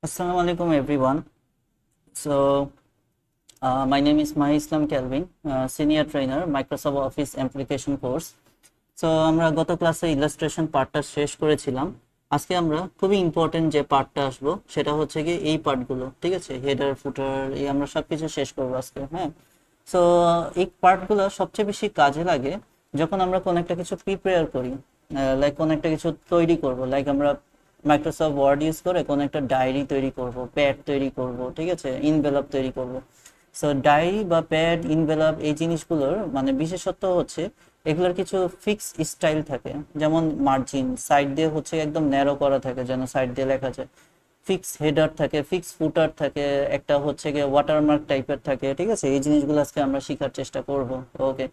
Assalamu alaikum everyone. My name is Mahi Islam Kelvin, senior trainer, Microsoft Office Application course. আমরা গত ক্লাসে illustration পার্টটা শেষ করেছিলাম। আজকে আমরা খুবই ইম্পর্টেন্ট যে পার্টটা আসবো সেটা হচ্ছে কি এই পার্টগুলো, ঠিক আছে? হেডার ফুটার এই আমরা সবকিছু শেষ করবো আজকে, হ্যাঁ। সো এই পার্টগুলো সবচেয়ে বেশি কাজে লাগে যখন আমরা কোনো একটা কিছু প্রিপেয়ার করি, লাইক কোনো একটা কিছু তৈরি করব, লাইক আমরা মাইক্রোসফট ওয়ার্ড ইউজ করে কোনো একটা ডায়েরি তৈরি করব, প্যাড তৈরি করব, ঠিক আছে, ইনভেলপ তৈরি করব। সো ডায়েরি বা প্যাড, ইনভেলপ এই জিনিসগুলোর মানে বিশেষত্ব হচ্ছে এগুলোর কিছু ফিক্স স্টাইল থাকে। যেমন মার্জিন সাইড দিয়ে হচ্ছে একদম ন্যারো করা থাকে যেন সাইড দিয়ে লেখা যায়, ফিক্স হেডার থাকে, ফিক্স ফুটার থাকে, একটা হচ্ছে গিয়ে ওয়াটারমার্ক টাইপের থাকে, ঠিক আছে? এই জিনিসগুলো আজকে আমরা শেখার চেষ্টা করব। ওকে,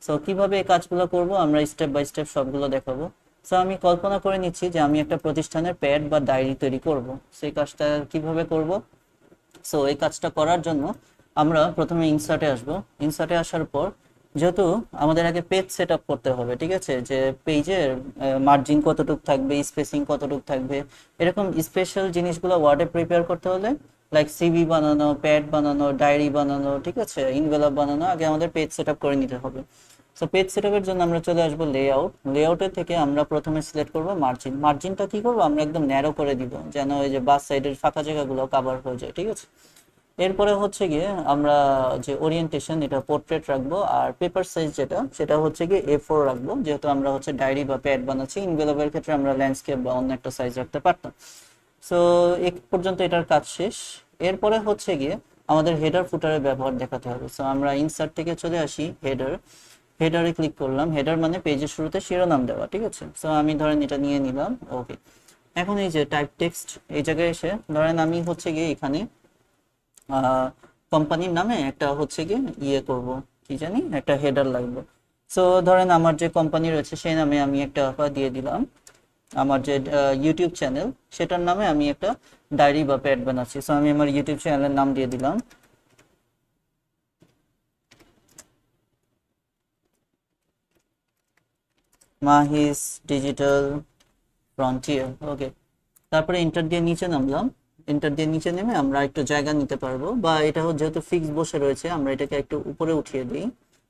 সো কিভাবে এই কাজগুলো করব আমরা স্টেপ বাই স্টেপ সবগুলো দেখাবো। সো আমি কল্পনা করে নিচ্ছি যে আমি একটা প্রতিষ্ঠানের প্যাড বা ডায়েরি তৈরি করব। সেই কাজটা কিভাবে করব? সো এই কাজটা করার জন্য আমরা প্রথমে ইনসার্টে আসব। ইনসার্টে আসার পর যেহেতু আমাদের আগে পেজ সেট আপ করতে হবে, ঠিক আছে, যে পেজের মার্জিন কতটুক থাকবে, স্পেসিং কতটুক থাকবে, এরকম স্পেশাল জিনিসগুলো ওয়ার্ডে প্রিপেয়ার করতে হলে লাইক সিভি বানানো, প্যাড বানানো, ডায়েরি বানানো, ঠিক আছে, ইনভেলপ বানানো, আগে আমাদের পেজ সেট আপ করে নিতে হবে। সো পেজ সেটআপের জন্য আমরা চলে আসবো লেআউট। লেআউটের থেকে আমরা প্রথমে সিলেক্ট করব মার্জিন। মার্জিনটা কি করব, আমরা একদম ন্যারো করে দিব যেন ওই যে বাস সাইডের ফাঁকা জায়গাগুলো কভার হয়ে যায়, ঠিক আছে। এরপরে হচ্ছে গিয়ে আমরা যে ওরিয়েন্টেশন এটা পোর্ট্রেট রাখবো, আর পেপার সাইজ যেটা সেটা হচ্ছে গিয়ে A4 রাখবো, যেহেতু আমরা হচ্ছে ডায়েরি বা প্যাড বানাচ্ছি। ইনভেলপের ক্ষেত্রে আমরা ল্যান্ডস্কেপ বা অন্য একটা সাইজ রাখতে পারতাম। সো এক পর্যন্ত এটার কাজ শেষ। এরপরে হচ্ছে গিয়ে আমাদের হেডার ফুটারের ব্যবহার দেখাতে হবে। সো আমরা ইনসার্ট থেকে চলে আসি হেডার। হেডারে ক্লিক করলাম। হেডার মানে পেজের শুরুতে শিরোনাম দেওয়া, ঠিক আছে। সো আমি ধরেন এটা নিয়ে নিলাম। ওকে, এখন এই যে টাইপ টেক্সট এই জায়গায় এসে ধরেন আমি হচ্ছে গিয়ে এখানে কোম্পানির নামে একটা হচ্ছে গিয়ে করব, কি জানি একটা হেডার লাগবে। সো ধরেন আমার যে কোম্পানি রয়েছে সেই নামে আমি একটা দিয়ে দিলাম। আমার যে ইউটিউব চ্যানেল সেটার নামে আমি একটা ডায়েরি বা প্যাড বানাচ্ছি। সো আমি আমার ইউটিউব চ্যানেলের নাম দিয়ে দিলাম মাহিস ডিজিটাল ফ্রন্টিয়ার। ওকে, তারপরে ইন্টার দিয়ে নিচে নামলাম। ইন্টার দিয়ে নিচে নেমে আমরা একটু জায়গা নিতে পারবো, বা এটা যেহেতু ফিক্স বসে রয়েছে আমরা এটাকে একটু উপরে উঠিয়ে দিই।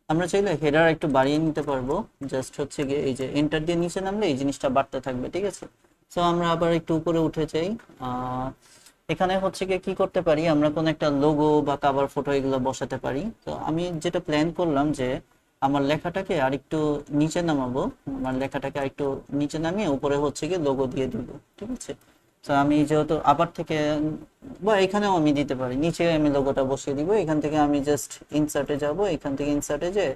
আমরা চাইলে হেডার একটু বাড়িয়ে নিতে পারবো। জাস্ট হচ্ছে গিয়ে এই যে এন্টার দিয়ে নিচে নামলে এই জিনিসটা বাড়তে থাকবে, ঠিক আছে। সো আমরা আবার একটু উপরে উঠে যাই। এখানে হচ্ছে গিয়ে কি করতে পারি, আমরা কোনো একটা লোগো বা কাভার ফটো এগুলো বসাতে পারি। তো আমি যেটা প্ল্যান করলাম যে আমার লেখাটাকে আরেকটু নিচে নামাবো। আমার লেখাটাকে আরেকটু নিচে নামিয়ে উপরে হচ্ছে গিয়ে লোগো দিয়ে দিব, ঠিক আছে। তো আমি যেহেতু আবার থেকে বা এখানেও আমি দিতে পারি, নিচে আমি লোগোটা বসিয়ে দিব। এখান থেকে আমি জাস্ট ইনসার্টে যাব, এখান থেকে ইনসার্টে যে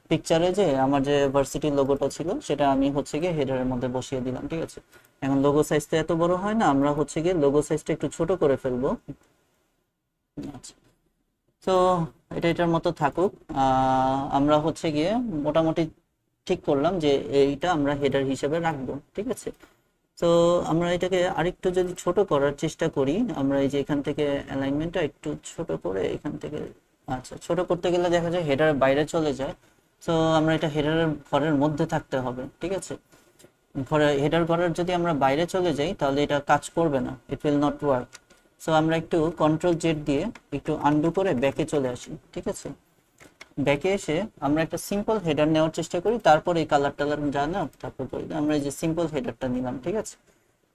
পিকচারে যে আমার যে ভার্সিটির লোগোটা ছিল সেটা আমি হচ্ছে গিয়ে হেডারের মধ্যে বসিয়ে দিলাম, ঠিক আছে। এখন লোগো সাইজটা এত বড় হয় না, আমরা হচ্ছে গিয়ে লোগো সাইজটা একটু ছোট করে ফেলবো। আচ্ছা, তো এটা এটার মতো থাকুক। আমরা হচ্ছে গিয়ে মোটামুটি ঠিক করলাম যে এইটা আমরা হেডার হিসেবে রাখবো, ঠিক আছে। তো আমরা এটাকে আরেকটু যদি ছোট করার চেষ্টা করি, আমরা এই যে এখান থেকে অ্যালাইনমেন্টটা একটু ছোট করে এখান থেকে, আচ্ছা, ছোট করতে গেলে দেখা যায় হেডার বাইরে চলে যায়। তো আমরা এটা হেডারের ঘরের মধ্যে থাকতে হবে, ঠিক আছে। ঘরে হেডার ঘরের যদি আমরা বাইরে চলে যাই তাহলে এটা কাজ করবে না, it will not work. So আমরা একটু কন্ট্রোল Z দিয়ে একটু আনডু করে ব্যাকে চলে আসি, ঠিক আছে। ব্যাকে এসে আমরা একটা সিম্পল হেডার নেওয়ার চেষ্টা করি, তারপর এই কালার টালার জানা তারপর করি। আমরা এই যে সিম্পল হেডারটা নিলাম, ঠিক আছে।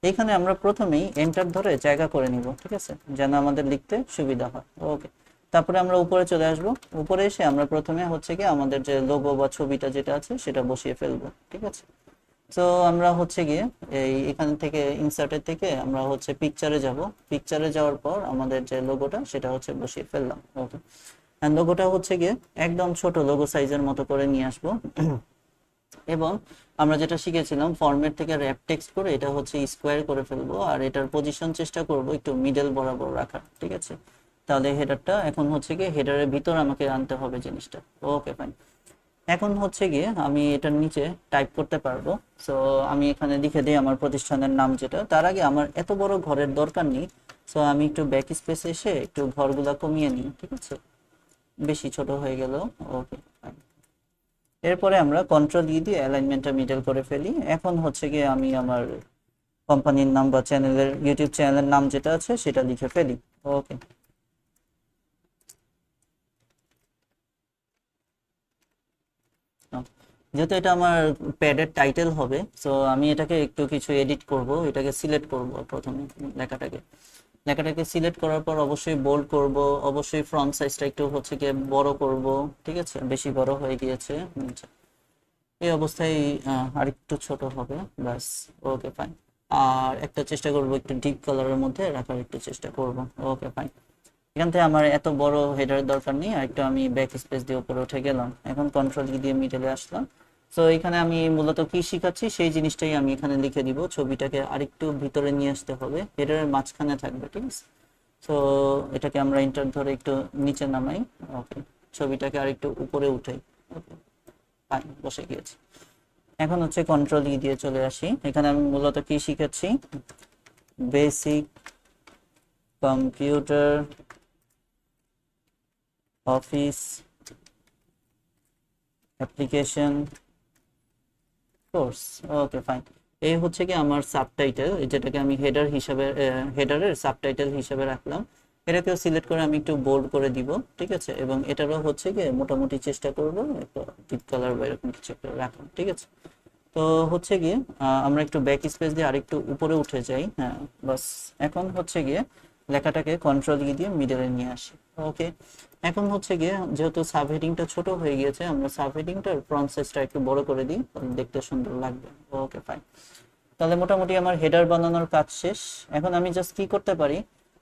এইখানে আমরা প্রথমেই এন্টার ধরে জায়গা করে নিব, ঠিক আছে, যেন আমাদের লিখতে সুবিধা হয়। ওকে, তারপরে আমরা উপরে চলে আসব। উপরে এসে আমরা প্রথমে হচ্ছে কি আমাদের যে লোগো বা ছবিটা যেটা আছে সেটা বসিয়ে ফেলবো, ঠিক আছে। তো আমরা হচ্ছে গিয়ে এই এখান থেকে ইনসার্টের থেকে আমরা হচ্ছে পিকচারে যাব। পিকচারে যাওয়ার পর আমাদের যে লোগোটা সেটা হচ্ছে বসিয়ে ফেললাম। ওকে, এন্ড লোগোটা হচ্ছে গিয়ে একদম ছোট লোগো সাইজের মতো করে নিয়ে আসবো। এবং আমরা যেটা শিখেছিলাম ফরম্যাট থেকে র্যাপ টেক্সট করে এটা হচ্ছে স্কোয়ার করে ফেলবো, আর এটার পজিশন চেষ্টা করব একটু মিডল বরাবর রাখার, ঠিক আছে। তাহলে হেডারটা এখন হচ্ছে গিয়ে হেডারের ভিতর আমাকে আনতে হবে জিনিসটা। ওকে, ফাইন। এখন হচ্ছে গিয়ে আমি এটার নিচে টাইপ করতে পারবো। সো আমি এখানে লিখে দিই আমার প্রতিষ্ঠানের নাম যেটা। তার আগে আমার এত বড় ঘরের দরকার নেই। সো আমি একটু ব্যাক স্পেসে এসে একটু ঘরগুলা কমিয়ে নিই, ঠিক আছে, বেশি ছোট হয়ে গেল। ওকে, এরপরে আমরা কন্ট্রোল দিয়ে অ্যালাইনমেন্টটা মিডল করে ফেলি। এখন হচ্ছে গিয়ে আমি আমার কোম্পানির নাম বা চ্যানেলের ইউটিউব চ্যানেলের নাম যেটা আছে সেটা লিখে ফেলি। ওকে, যেহেতু এটা আমার প্যাডের টাইটেল হবে, সো আমি এটাকে একটু কিছু এডিট করব, এটাকে সিলেক্ট করব প্রথমে। লেখাটাকে লেখাটাকে সিলেক্ট করার পর অবশ্যই বোল্ড করব, অবশ্যই ফ্রন্ট সাইজটা একটু হচ্ছে গিয়ে বড় করব, ঠিক আছে, বেশি বড় হয়ে গিয়েছে। আচ্ছা, এই অবস্থায় আরেকটু ছোট হবে, ব্যাস। Okay fine. আর একটা চেষ্টা করব একটু ডিপ কালারের মধ্যে রাখার একটু চেষ্টা করব। Okay fine. এখান থেকে আমার এত বড় হেডারের দরকার নেই, আর একটু আমি ব্যাক স্পেস দিয়ে উপরে উঠে গেলাম, এখন কন্ট্রোল কি দিয়ে মিডলে আসলাম। তো এখানে আমি মূলত কি শিখাচ্ছি সেই জিনিসটাই আমি এখানে লিখে দিব। ছবিটাকে আরেকটু ভিতরে নিয়ে আসতে হবে, হেডারের মাঝখানে থাকবে, ঠিক আছে। তো এটাকে আমরা ইন্টার ধরে একটু নিচে নামাই। ওকে, ছবিটাকে আরেকটু উপরে উঠাই। ওকে ফাইন, বসে গিয়েছে। এখন হচ্ছে কন্ট্রোল ই দিয়ে চলে আসি, এখানে আমি মূলত কি শিখাচ্ছি, basic computer office application course. Okay fine. এই হচ্ছে কি আমার সাবটাইটেল, যেটাকে আমি হেডার হিসাবে, হেডারের সাবটাইটেল হিসাবে রাখলাম। এটাকেও সিলেক্ট করে আমি একটু বোল্ড করে দিব, ঠিক আছে, এবং এটারও হচ্ছে কি মোটামুটি চেষ্টা করব একটা ডিপ কালার বা এরকম কিছু একটা রাখলাম, ঠিক আছে। তো হচ্ছে গিয়ে আমরা একটু ব্যাক স্পেস দিয়ে আরেকটু উপরে উঠে যাই, হ্যাঁ বাস। এখন হচ্ছে গিয়ে লেখাটাকে কন্ট্রোল ই দিয়ে মিডলে নিয়ে আসি। ওকে, এখন হচ্ছে গিয়ে যেহেতু সাব হেডিংটা ছোট হয়ে গিয়েছে, আমরা সাব হেডিংটার ফ্রন্ট সাইজটা একটু বড় করে দিই, তাহলে দেখতে সুন্দর লাগবে। Okay fine. তাহলে মোটামুটি আমার হেডার বানানোর কাজ শেষ। এখন আমি জাস্ট কি করতে পারি,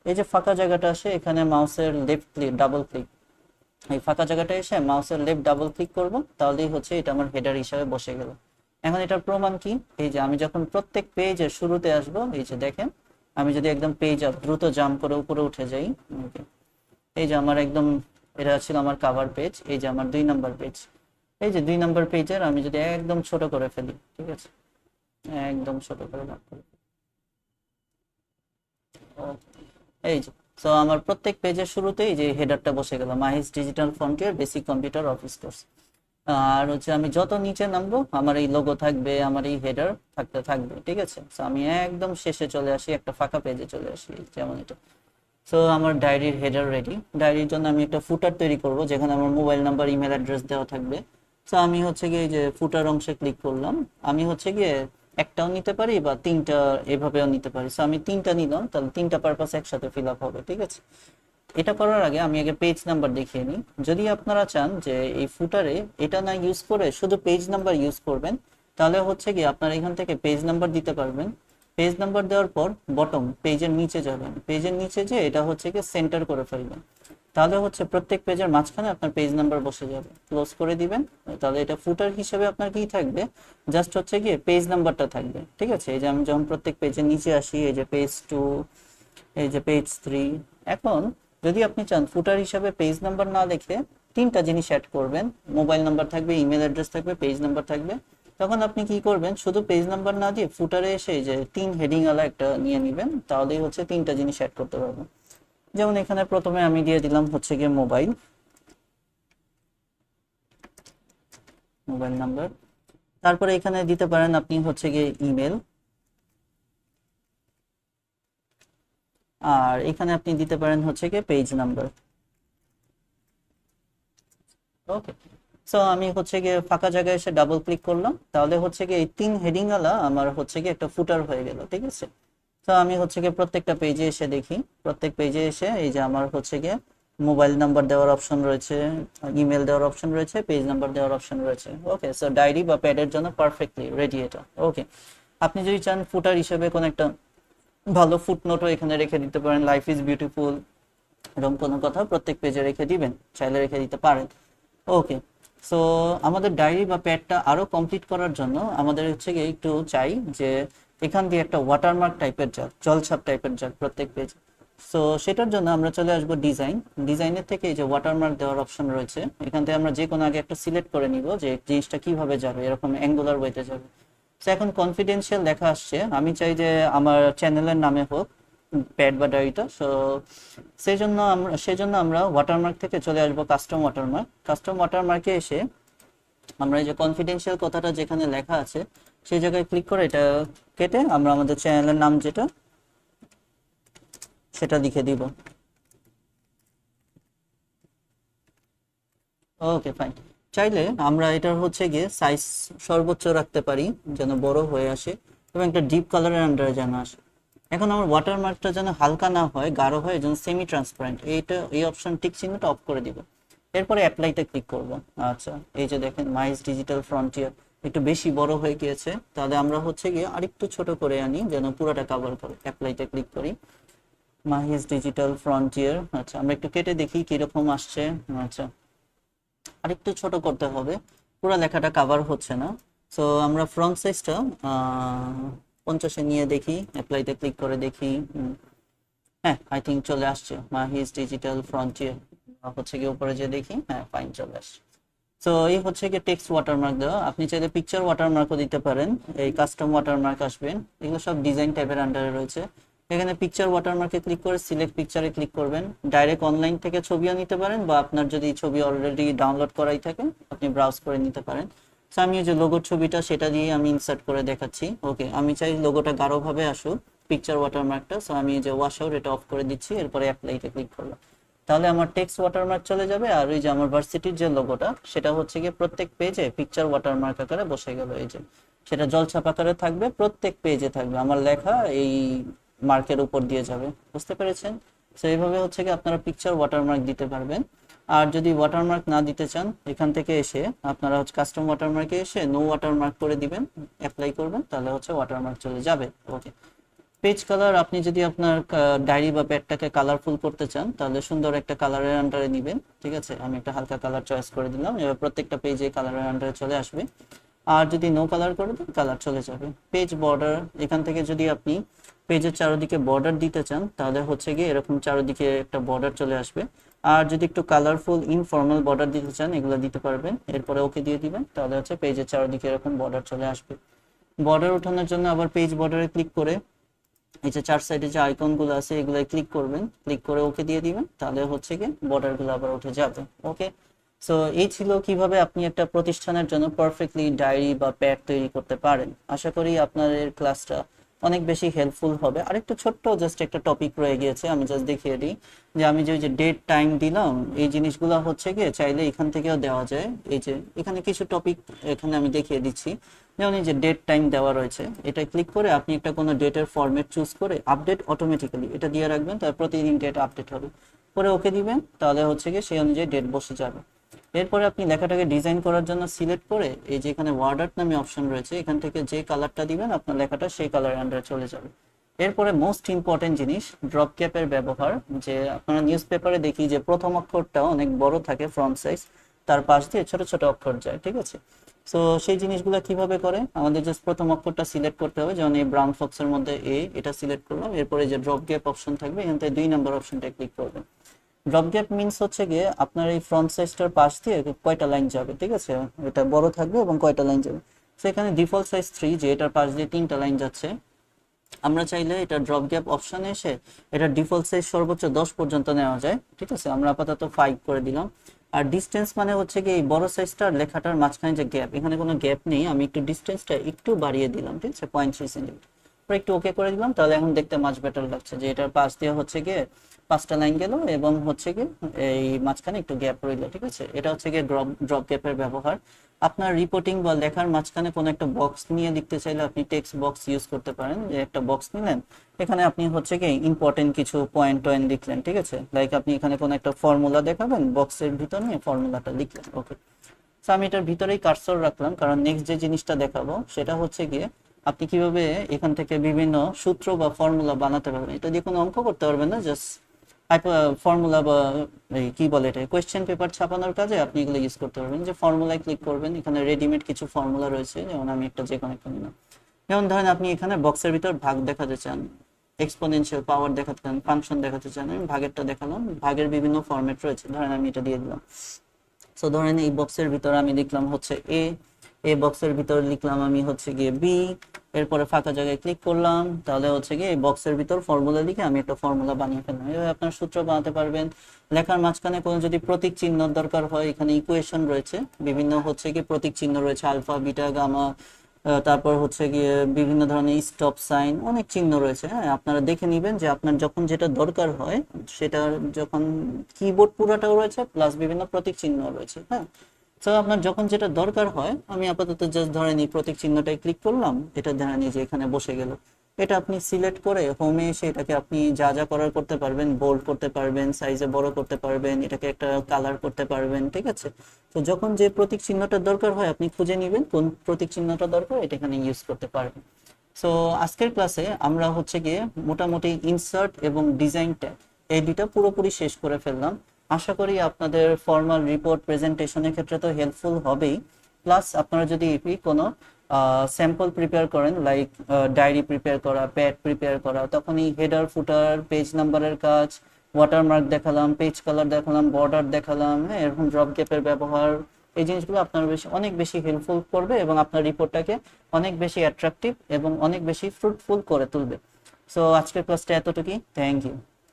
এই যে ফাঁকা জায়গাটা আসে এখানে মাউসের লেফট ক্লিক, ডাবল ক্লিক, এই ফাঁকা জায়গাটা এসে মাউসের লেফট ডাবল ক্লিক করব, তাহলেই হচ্ছে এটা আমার হেডার হিসাবে বসে গেল। এখন এটার প্রমাণ কি, এই যে আমি যখন প্রত্যেক পেজের শুরুতে আসব, এই যে দেখেন, আমি যদি একদম পেজ আপ দ্রুত জাম্প করে উপরে উঠে যাই, okay, এই যে আমার একদম, এটা ছিল আমার কাভার পেজ, এই যে আমার 2 নাম্বার পেজ, এই যে 2 নাম্বার পেজের আমি যদি একদম ছোট করে ফেলি, ঠিক আছে, একদম ছোট করে ভাগ করি, এই যে, তো আমার প্রত্যেক পেজের শুরুতেই যে হেডারটা বসে গেল, Mahis digital frontier basic computer office course. আর হচ্ছে আমি যত নিচে নামবো আমার এই লোগো থাকবে, আমার এই হেডার থাকতে থাকবে, ঠিক আছে। তো আমি একদম শেষে চলে আসি, একটা ফাঁকা পেজে চলে আসি, যেমন এটা। সো আমার ডায়েরির হেডার রেডি। ডায়েরির জন্য আমি একটা ফুটার তৈরি করব, যেখানে আমার মোবাইল নাম্বার, ইমেল অ্যাড্রেস দেওয়া থাকবে। সো আমি হচ্ছে গিয়ে এই যে ফুটার অংশে ক্লিক করলাম, আমি হচ্ছে গিয়ে একটাও নিতে পারি বা তিনটা এভাবেও নিতে পারি। সো আমি তিনটা নিলাম, তাহলে তিনটা পারপাস একসাথে ফিল আপ হবে, ঠিক আছে। এটা করার আগে আমি আগে পেজ নাম্বার দেখিয়ে নিই। যদি আপনারা চান যে এই ফুটারে এটা না ইউজ করে শুধু পেজ নাম্বার ইউজ করবেন, তাহলে হচ্ছে কি আপনারা এখান থেকে পেজ নাম্বার দিতে পারবেন। পেজ নাম্বার দেওয়ার পর বটম পেজের নিচে যাবেন, পেজের নিচে যে এটা হচ্ছে কি সেন্টার করে ফেলবেন, তাহলে হচ্ছে প্রত্যেক পেজের মাঝখানে আপনার পেজ নাম্বার বসে যাবে। ক্লোজ করে দিবেন, তাহলে এটা ফুটার হিসেবে আপনার কি থাকবে, জাস্ট হচ্ছে কি পেজ নাম্বারটা থাকবে, ঠিক আছে। এই যে আমি যখন প্রত্যেক পেজের নিচে আসি, এই যে পেজ 2, এই যে পেজ 3। এখন যদি আপনি চান ফুটার হিসাবে পেজ নাম্বার না লিখে তিনটা জিনিস অ্যাড করবেন, মোবাইল নাম্বার থাকবে, ইমেল অ্যাড্রেস থাকবে, পেজ নাম্বার থাকবে, তখন আপনি কি করবেন, শুধু পেজ নাম্বার না দিয়ে ফুটারে এসে যে 3 হেডিং ওয়ালা একটা নিয়ে নেবেন, তাহলেই হচ্ছে তিনটা জিনিস অ্যাড করতে পারবেন। যেমন এখানে প্রথমে আমি দিয়ে দিলাম হচ্ছে গিয়ে মোবাইল, মোবাইল নাম্বার। তারপরে এখানে দিতে পারেন আপনি হচ্ছে গিয়ে ইমেল, আর এখানে আপনি দিতে পারেন হচ্ছে গিয়ে পেজ নাম্বার। ওকে, সো আমি হচ্ছে গিয়ে ফাঁকা জায়গায় এসে ডাবল ক্লিক করলাম, তাহলে হচ্ছে গিয়ে এই 3 হেডিং ওয়ালা আমার হচ্ছে গিয়ে একটা ফুটার হয়ে গেল, ঠিক আছে। তো আমি হচ্ছে গিয়ে প্রত্যেকটা পেজে এসে দেখি, প্রত্যেক পেজে এসে এই যে আমার হচ্ছে গিয়ে মোবাইল নাম্বার দেওয়ার অপশন রয়েছে, ইমেল দেওয়ার অপশন রয়েছে, পেজ নাম্বার দেওয়ার অপশন রয়েছে। ওকে, সো ডায়েরি বা প্যাডের জন্য পারফেক্টলি রেডি এটা। ওকে, আপনি যদি চান ফুটার হিসেবে কোনো একটা ভালো ফুটনোটও এখানে রেখে দিতে পারেন, লাইফ ইজ বিউটিফুল এরকম কোনো কথা প্রত্যেক পেজে রেখে দিবেন, চাইলে রেখে দিতে পারেন। ওকে, সো আমাদের ডায়েরি বা প্যাডটা আরো কমপ্লিট করার জন্য আমাদের হচ্ছে গিয়ে একটু চাই যে এখান দিয়ে একটা ওয়াটারমার্ক টাইপের জলছাপ টাইপের প্রত্যেক পেজ। সো সেটার জন্য আমরা চলে আসবো ডিজাইন, ডিজাইনের থেকে এই যে ওয়াটারমার্ক দেওয়ার অপশন রয়েছে, এখান থেকে আমরা যে কোনো আগে একটা সিলেক্ট করে নিব যে জিনিসটা কিভাবে যাবে, এরকম অ্যাঙ্গুলার ওয়েতে যাবে। তো এখন কনফিডেন্সিয়াল লেখা আসছে, আমি চাই যে আমার চ্যানেলের নামে হোক প্যাড বা ডায়েরিটা। সো সেজন্য আমরা ওয়াটারমার্ক থেকে চলে আসবো কাস্টম ওয়াটারমার্ক। কাস্টম ওয়াটারমার্কে এসে আমরা এই যে কনফিডেন্সিয়াল কথাটা যেখানে লেখা আছে সেই জায়গায় ক্লিক করে এটা কেটে আমরা আমাদের চ্যানেলের নাম যেটা সেটা লিখে দিব। Okay fine. চাইলে আমরা এটার হচ্ছে গিয়ে সাইজ সর্বোচ্চ রাখতে পারি যেন বড় হয়ে আসে এবং একটা ডিপ কালারের আন্ডারে যেন আসে। এখন আমার ওয়াটারমার্কটা যেন হালকা না হয়, গাঢ় হয়, যেন সেমি ট্রান্সপারেন্ট, এই অপশন টিক চিহ্নটা অফ করে দিব। এরপরে অ্যাপ্লাইতে ক্লিক করব। আচ্ছা, এই যে দেখেন মাইস ডিজিটাল ফ্রন্টিয়ার একটু বেশি বড় হয়ে গিয়েছে, তাহলে আমরা হচ্ছে গিয়ে আরেকটু ছোট করে আনি যেন পুরোটা কভার করে। অ্যাপ্লাইতে ক্লিক করি, মাহিস ডিজিটাল ফ্রন্টিয়ার। আচ্ছা, আমরা একটু কেটে দেখি কিরকম আসছে। আচ্ছা, আরেকটু ছোট করতে হবে, পুরো লেখাটা কভার হচ্ছে না। সো আমরা ফ্রন্ট সাইজটা 50-এ নিয়ে দেখি, অ্যাপ্লাইতে ক্লিক করে দেখি। হ্যাঁ, আই থিঙ্ক চলে আসছে মাহিস ডিজিটাল ফ্রন্টিয়ার। হচ্ছে কি উপরে যে দেখি, হ্যাঁ ফাইন চলে আসছে। সো এই হচ্ছে কি টেক্সট ওয়াটারমার্ক দেওয়া। আপনি চাইলে পিকচার ওয়াটারমার্কও দিতে পারেন, এই কাস্টম ওয়াটারমার্ক আসবেন। এগুলো সব ডিজাইন টাইপের আন্ডারে রয়েছে। এখানে পিকচার ওয়াটারমার্কে ক্লিক করে সিলেক্ট পিকচারে ক্লিক করবেন। ডাইরেক্ট অনলাইন থেকে ছবিও নিতে পারেন, বা আপনার যদি ছবি অলরেডি ডাউনলোড করাই থাকে আপনি ব্রাউজ করে নিতে পারেন। সো আমি যে লোগোর ছবিটা সেটা দিয়ে আমি ইনসার্ট করে দেখাচ্ছি। ওকে, আমি চাই লোগোটা গাঢ়ভাবে আসুক পিকচার ওয়াটারমার্কটা। সো আমি যে ওয়াশ আউট এটা অফ করে দিচ্ছি, এরপরে অ্যাপ্লাইতে ক্লিক করলাম। তাহলে আমার টেক্সট ওয়াটারমার্ক চলে যাবে, আর ওই যে আমার ভার্সিটির যে লোগোটা সেটা হচ্ছে গিয়ে প্রত্যেক পেজে পিকচার ওয়াটারমার্ক আকারে বসে গেল। এই যে সেটা জলছাপ আকারে থাকবে, প্রত্যেক পেজে থাকবে আমার লেখা, এই মার্কের উপর দিয়ে যাবে। বুঝতে পেরেছেন? তো এইভাবে হচ্ছে কি আপনারা পিকচার ওয়াটারমার্ক দিতে পারবেন। আর যদি ওয়াটারমার্ক না দিতে চান, এখান থেকে এসে আপনারা হচ্ছে কাস্টম ওয়াটারমার্কে এসে নো ওয়াটারমার্ক করে দিবেন, অ্যাপ্লাই করবেন, তাহলে হচ্ছে ওয়াটারমার্ক চলে যাবে। ওকে, পেজ কালার আপনি যদি আপনার ডায়েরি বা প্যাডটাকে কালারফুল করতে চান, তাহলে সুন্দর একটা কালারের আন্ডারে নেবেন। ঠিক আছে, আমি একটা হালকা কালার চয়েস করে দিলাম, এবার প্রত্যেকটা পেজে কালারের আন্ডারে চলে আসবে। আর যদি নো কালার করে দেন, কালার চলে যাবে। পেজ বর্ডার, এখান থেকে যদি আপনি পেজের চারদিকে বর্ডার দিতে চান, তাহলে হচ্ছে গিয়ে এরকম চারদিকে একটা বর্ডার চলে আসবে। আর যদি একটু কালারফুল ইনফর্মাল বর্ডার দিতে চান, এগুলো দিতে পারবেন। এরপরে ওকে দিয়ে দিবেন, তাহলে হচ্ছে পেজের চারদিকে এরকম বর্ডার চলে আসবে। বর্ডার ওঠানোর জন্য আবার পেজ বর্ডারে ক্লিক করে এই যে চার সাইডে যে আইকন গুলো আছে এগুলো ক্লিক করবেন, ক্লিক করে ওকে দিয়ে দিবেন, তাহলে হচ্ছে কি বর্ডার গুলো আবার উঠে যাবে। ওকে, সো এই ছিল কিভাবে আপনি একটা প্রতিষ্ঠানের জন্য পারফেক্টলি ডায়েরি বা প্যাড তৈরি করতে পারেন। আশা করি আপনার এই ক্লাসটা অনেক বেশি হেল্পফুল হবে। আরেকটু ছোট্ট জাস্ট একটা টপিক রয়ে গিয়েছে, আমি জাস্ট দেখিয়ে দিই যে আমি যে ডেট টাইম দিলাম, এই জিনিসগুলো হচ্ছে গিয়ে চাইলে এখান থেকেও দেওয়া যায়। এই যে এখানে কিছু টপিক এখানে আমি দেখিয়ে দিচ্ছি, যেমন এই যে ডেট টাইম দেওয়া রয়েছে, এটা ক্লিক করে আপনি একটা কোনো ডেটের ফরম্যাট চুজ করে আপডেট অটোমেটিক্যালি এটা দিয়ে রাখবেন, তার প্রতিদিন ডেট আপডেট হবে। পরে ওকে দিবেন, তাহলে হচ্ছে গিয়ে সেই অনুযায়ী ডেট বসে যাবে। এরপরে আপনি লেখাটাকে ডিজাইন করার জন্য সিলেক্ট করে এই যে এখানে ওয়ার্ড আর্ট নামে অপশন রয়েছে, এখান থেকে যে কালারটা দিবেন আপনার লেখাটা সেই কালারের আন্ডারে চলে যাবে। এরপরে মোস্ট ইম্পর্টেন্ট জিনিস ড্রপ ক্যাপের ব্যবহার। যে আপনারা নিউজ পেপারে দেখি যে প্রথম অক্ষরটা অনেক বড় থাকে ফ্রন্ট সাইজ, তার পাশ দিয়ে ছোট ছোট অক্ষর যায়। ঠিক আছে, সো সেই জিনিসগুলো কিভাবে করে, আমাদের জাস্ট প্রথম অক্ষরটা সিলেক্ট করতে হবে, যেমন এই ব্রাউন ফক্সের মধ্যে এটা সিলেক্ট করলাম। এরপরে যে ড্রপ গ্যাপ অপশন থাকবে, এখান থেকে 2 নম্বর অপশনটা ক্লিক করবেন। ড্রপ গ্যাপ মিন্স হচ্ছে গিয়ে আপনার এই ফ্রন্ট সাইজটার পাশ দিয়ে কয়টা লাইন যাবে। ঠিক আছে, এটা বড় থাকবে এবং কয়টা লাইন যাবে। সেখানে ডিফল্ট সাইজ 3, যে এটার পাশ দিয়ে 3টা লাইন যাচ্ছে। আমরা চাইলে এটা ড্রপ গ্যাপ অপশনে এসে এটা ডিফল্ট সাইজ সর্বোচ্চ 10 পর্যন্ত নেওয়া যায়। ঠিক আছে, আমরা আপাতত 5 করে দিলাম। আর ডিসটেন্স মানে হচ্ছে কি এই বড় সাইজটার লেখাটার মাঝখানে যে গ্যাপ, এখানে কোনো গ্যাপ নেই, আমি একটু ডিসটেন্সটা একটু বাড়িয়ে দিলাম। ঠিক আছে, 0.3 সেন্টিমিটার একটু ওকে করে দিলাম, তাহলে এখন দেখতে মাছ বেটার লাগছে যে এটার পাশ দিয়ে হচ্ছে গিয়ে 5টা লাইন গেল এবং হচ্ছে গিয়ে এই মাঝখানে একটু গ্যাপ রইল। ঠিক আছে, এটা হচ্ছে গিয়ে ড্রপ গ্যাপের ব্যবহার। আপনার রিপোর্টিং বা লেখার মাঝখানে কোনো একটা বক্স নিয়ে লিখতে চাইলে আপনি টেক্সট বক্স ইউজ করতে পারেন। যে একটা বক্স নিলেন, এখানে আপনি হচ্ছে কি ইম্পর্টেন্ট কিছু পয়েন্ট লিখলেন। ঠিক আছে, লাইক আপনি এখানে কোনো একটা ফর্মুলা দেখাবেন, বক্সের ভিতর নিয়ে ফর্মুলাটা লিখলেন। ওকে, সো আমি এটার ভিতরেই কার্সর রাখলাম, কারণ নেক্সট যে জিনিসটা দেখাবো সেটা হচ্ছে গিয়ে আপনি কিভাবে এখান থেকে বিভিন্ন সূত্র বা ফর্মুলা বানাতে পারবেন। এটা দিয়ে কোনো অঙ্ক করতে পারবেন না, জাস্ট ফর্মুলা বা কি বলে এটা কোয়েশ্চেন পেপার ছাপানোর কাজে আপনি এগুলো ইউজ করতে পারবেন। যে ফর্মুলায় ক্লিক করবেন, এখানে রেডিমেড কিছু ফর্মুলা রয়েছে, যেমন আমি একটা যে কোনো একটা নিলাম। যেমন ধরেন আপনি এখানে বক্সের ভিতর ভাগ দেখাতে চান, এক্সপোনেনশিয়াল পাওয়ার দেখাতে চান, ফাংশন দেখাতে চান, আমি ভাগেরটা দেখালাম। ভাগের বিভিন্ন ফরম্যাট রয়েছে, ধরেন আমি এটা দিয়ে দিলাম। সো ধরেন এই বক্সের ভিতর আমি লিখলাম হচ্ছে এ বক্সের ভিতর লিখলাম আমি হচ্ছে গিয়ে বি, এরপরে ফাঁকা জায়গায় ক্লিক করলাম, তাহলে হচ্ছে গিয়ে এই বক্সের ভিতর ফর্মুলা লিখে আমি একটা ফর্মুলা বানিয়ে ফেললাম। এভাবে আপনার সূত্র বানাতে পারবেন। লেখার মাঝখানে কোনো যদি প্রতীক চিহ্ন দরকার হয়, এখানে ইকুয়েশন রয়েছে, বিভিন্ন হচ্ছে কি প্রতীক চিহ্ন রয়েছে, আলফা বিটা গামা তারপর হচ্ছে গিয়ে বিভিন্ন ধরনের স্টপ সাইন, অনেক চিহ্ন রয়েছে। হ্যাঁ, আপনারা দেখে নেবেন যে আপনার যখন যেটা দরকার হয় সেটা, যখন কিবোর্ড পুরাটাও রয়েছে প্লাস বিভিন্ন প্রতীক চিহ্ন রয়েছে। হ্যাঁ, তো আপনার যখন যেটা দরকার হয়, আমি আপাতত জাস্ট ধরে নিই প্রতীক চিহ্নটাই ক্লিক করলাম, এটা ধরে নিই যে এখানে বসে গেল। এটা আপনি সিলেক্ট করে হোমে এসে এটাকে আপনি যা যা করার করতে পারবেন, বোল্ড করতে পারবেন, সাইজে বড় করতে পারবেন, এটাকে একটা কালার করতে পারবেন, ঠিক আছে। তো যখন যে প্রতীক চিহ্নটা দরকার হয় আপনি খুঁজে নেবেন কোন প্রতীক চিহ্নটা দরকার, এটা এখানে ইউজ করতে পারবেন। সো আজকের ক্লাসে আমরা হচ্ছে গিয়ে মোটামুটি ইনসার্ট এবং ডিজাইন ট্যাগ এই দুইটা পুরোপুরি শেষ করে ফেললাম। আশা করি আপনাদের ফর্মাল রিপোর্ট প্রেজেন্টেশনের ক্ষেত্রে তো হেল্পফুল হবেই, প্লাস আপনারা যদি কোনো স্যাম্পল প্রিপেয়ার করেন, লাইক ডায়েরি প্রিপেয়ার করা, প্যাড প্রিপেয়ার করা, তখন এই হেডার ফুটার পেজ নাম্বারের কাজ, ওয়াটারমার্ক দেখালাম, পেজ কালার দেখালাম, বর্ডার দেখালাম, হ্যাঁ, এরকম ড্রপ গ্যাপের ব্যবহার, এই জিনিসগুলো আপনার অনেক বেশি হেল্পফুল করবে এবং আপনার রিপোর্টটাকে অনেক বেশি অ্যাট্রাকটিভ এবং অনেক বেশি ফ্রুটফুল করে তুলবে। সো আজকের ক্লাসটা এতটুকুই, থ্যাংক ইউ।